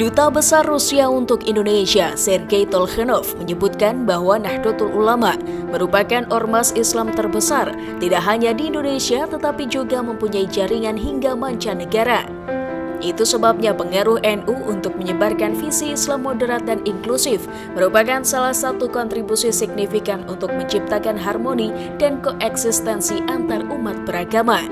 Duta Besar Rusia untuk Indonesia, Sergei Tolchenov, menyebutkan bahwa Nahdlatul Ulama merupakan ormas Islam terbesar, tidak hanya di Indonesia tetapi juga mempunyai jaringan hingga mancanegara. Itu sebabnya pengaruh NU untuk menyebarkan visi Islam moderat dan inklusif merupakan salah satu kontribusi signifikan untuk menciptakan harmoni dan koeksistensi antar umat beragama.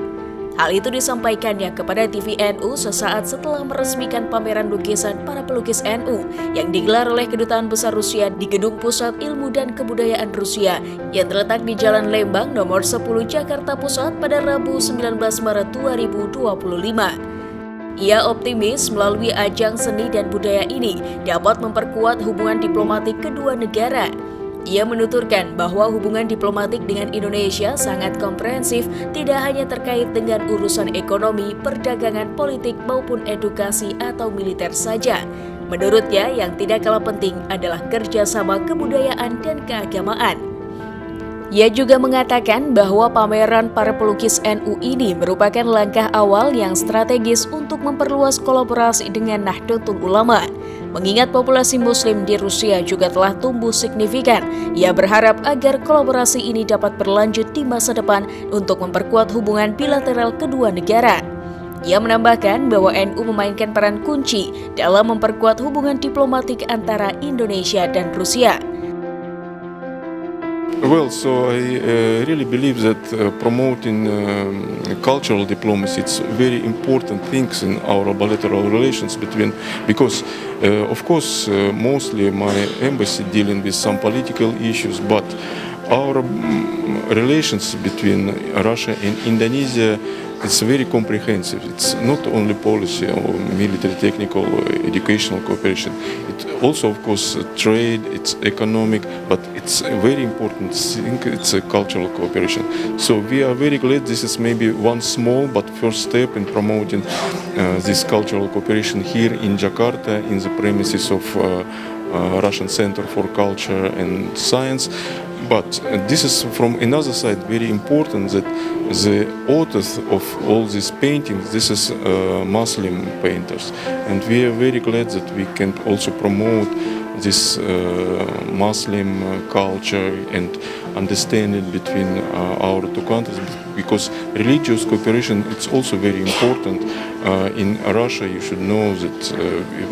Hal itu disampaikannya kepada TVNU sesaat setelah meresmikan pameran lukisan para pelukis NU yang digelar oleh Kedutaan Besar Rusia di Gedung Pusat Ilmu dan Kebudayaan Rusia yang terletak di Jalan Lembang nomor 10 Jakarta Pusat pada Rabu 19 Maret 2025. Ia optimis melalui ajang seni dan budaya ini dapat memperkuat hubungan diplomatik kedua negara. Ia menuturkan bahwa hubungan diplomatik dengan Indonesia sangat komprehensif, tidak hanya terkait dengan urusan ekonomi, perdagangan, politik, maupun edukasi atau militer saja. Menurutnya, yang tidak kalah penting adalah kerjasama kebudayaan dan keagamaan. Ia juga mengatakan bahwa pameran para pelukis NU ini merupakan langkah awal yang strategis untuk memperluas kolaborasi dengan Nahdlatul Ulama. Mengingat populasi Muslim di Rusia juga telah tumbuh signifikan, ia berharap agar kolaborasi ini dapat berlanjut di masa depan untuk memperkuat hubungan bilateral kedua negara. Ia menambahkan bahwa NU memainkan peran kunci dalam memperkuat hubungan diplomatik antara Indonesia dan Rusia. Well, so I really believe that promoting cultural diplomacy is very important things in our bilateral relations because of course mostly my embassy dealing with some political issues, but our relations between Russia and Indonesia, it's very comprehensive. It's not only policy or military, technical, or educational cooperation. It also, of course, trade, it's economic, but it's a very important thing. It's a cultural cooperation. So we are very glad this is maybe one small but first step in promoting this cultural cooperation here in Jakarta, in the premises of Russian Center for Culture and Science. But this is from another side very important that the authors of all these paintings, this is Muslim painters, and we are very glad that we can also promote this Muslim culture and understanding between our two countries, because religious cooperation it's also very important. In Russia, you should know that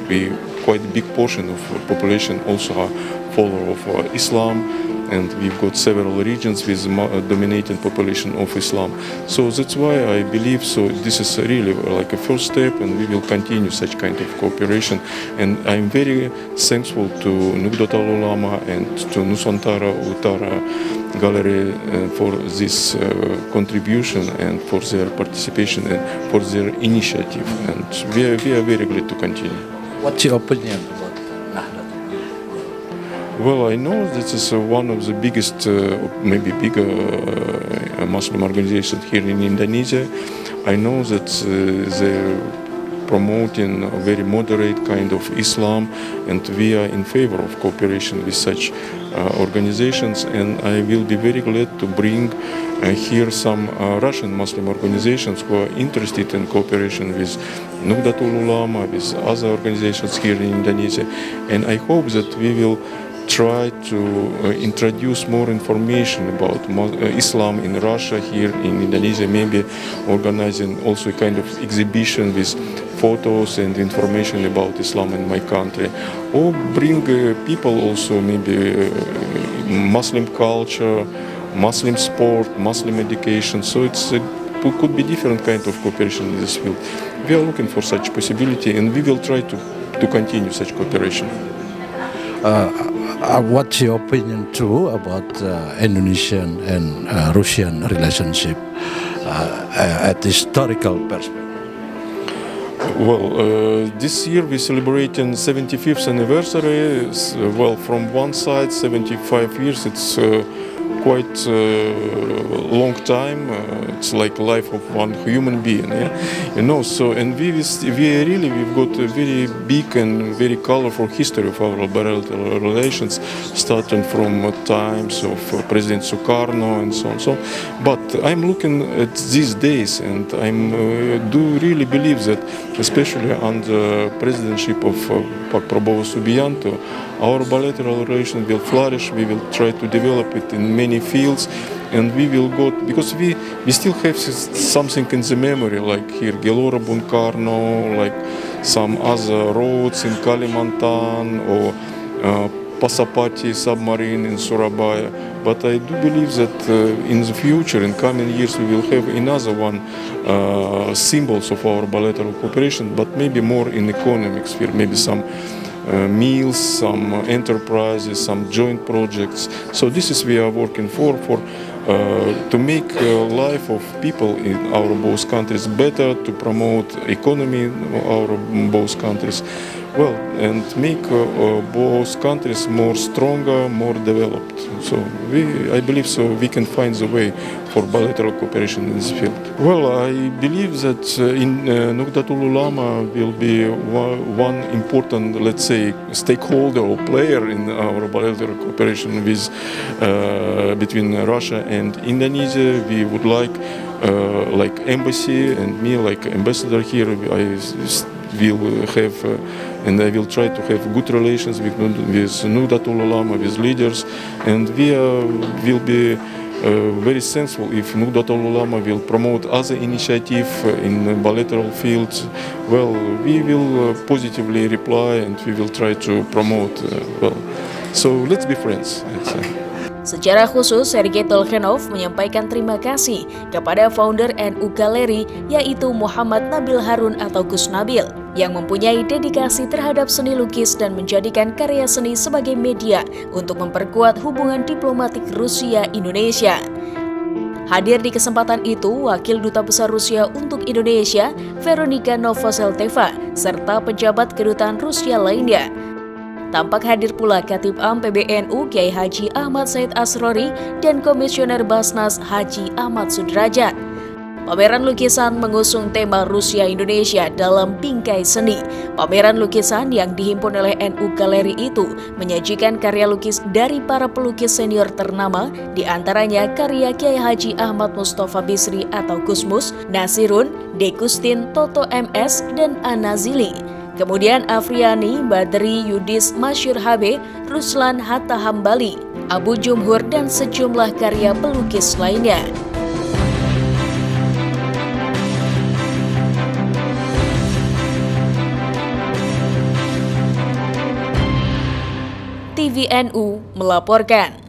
we quite a big portion of the population also are follower of Islam. And we've got several regions with dominating population of Islam. So that's why I believe this is really like a first step, and we will continue such kind of cooperation. And I'm very thankful to Nahdlatul Ulama and to Nusantara Utara Gallery for this contribution and for their participation and for their initiative. And we are very glad to continue. What's your opinion about Nahdlatul? Well, I know this is one of the biggest, maybe bigger Muslim organizations here in Indonesia. I know that they're promoting a very moderate kind of Islam, and we are in favor of cooperation with such organizations. And I will be very glad to bring here some Russian Muslim organizations who are interested in cooperation with Nahdlatul Ulama, with other organizations here in Indonesia. And I hope that we will try to introduce more information about Islam in Russia, here in Indonesia, maybe organizing also a kind of exhibition with photos and information about Islam in my country, or bring people also maybe Muslim culture, Muslim sport, Muslim education. So it could be different kind of cooperation in this field. We are looking for such possibility, and we will try to continue such cooperation. What's your opinion too about Indonesian and Russian relationship at historical perspective? Well, this year we're celebrating 75th anniversary. Well, from one side, 75 years, it's quite long time. It's like life of one human being, yeah? So and we've got a very big and very colorful history of our bilateral relations, starting from times of President Sukarno and so on. But I'm looking at these days, and I do really believe that, especially under presidency of Pak Prabowo Subianto, our bilateral relations will flourish. We will try to develop it in many fields, and we will go, because we still have something in the memory, like here Gelora Bunkarno, like some other roads in Kalimantan, or Pasapati submarine in Surabaya. But I do believe that in the future, in coming years, we will have another one symbols of our bilateral cooperation, but maybe more in economic sphere, maybe some meals, some enterprises, some joint projects. So this is we are working for to make life of people in our both countries better, to promote economy in our both countries, well, and make both countries more stronger, more developed. So I believe we can find the way for bilateral cooperation in this field. Well, I believe that in Nahdlatul Ulama will be one important, let's say, stakeholder or player in our bilateral cooperation with between Russia and Indonesia. We would like embassy, and me like ambassador here, I will have and I will try to have good relations with Nahdlatul Ulama, with leaders, and we will be very sensible if Nahdlatul Ulama will promote other initiatives in bilateral fields. Well, we will positively reply, and we will try to promote. So let's be friends. Secara khusus, Sergei Tolchenov menyampaikan terima kasih kepada founder NU Galeri, yaitu Muhammad Nabil Harun atau Gus Nabil, yang mempunyai dedikasi terhadap seni lukis dan menjadikan karya seni sebagai media untuk memperkuat hubungan diplomatik Rusia-Indonesia. Hadir di kesempatan itu, Wakil Duta Besar Rusia untuk Indonesia, Veronika Novoselteva, serta pejabat Kedutaan Rusia lainnya. Tampak hadir pula Katib Am PBNU Kiai Haji Ahmad Said Asrori dan Komisioner Basnas Haji Ahmad Sudrajat. Pameran lukisan mengusung tema Rusia Indonesia dalam bingkai seni. Pameran lukisan yang dihimpun oleh NU Galeri itu menyajikan karya lukis dari para pelukis senior ternama, di antaranya karya Kiai Haji Ahmad Mustafa Bisri atau Gusmus, Nasirun, Dekustin, Toto MS, dan Anazili. Kemudian Afriani, Badri, Yudis, Masyur Habe, Ruslan Hatta Hambali, Abu Jumhur, dan sejumlah karya pelukis lainnya. TVNU melaporkan.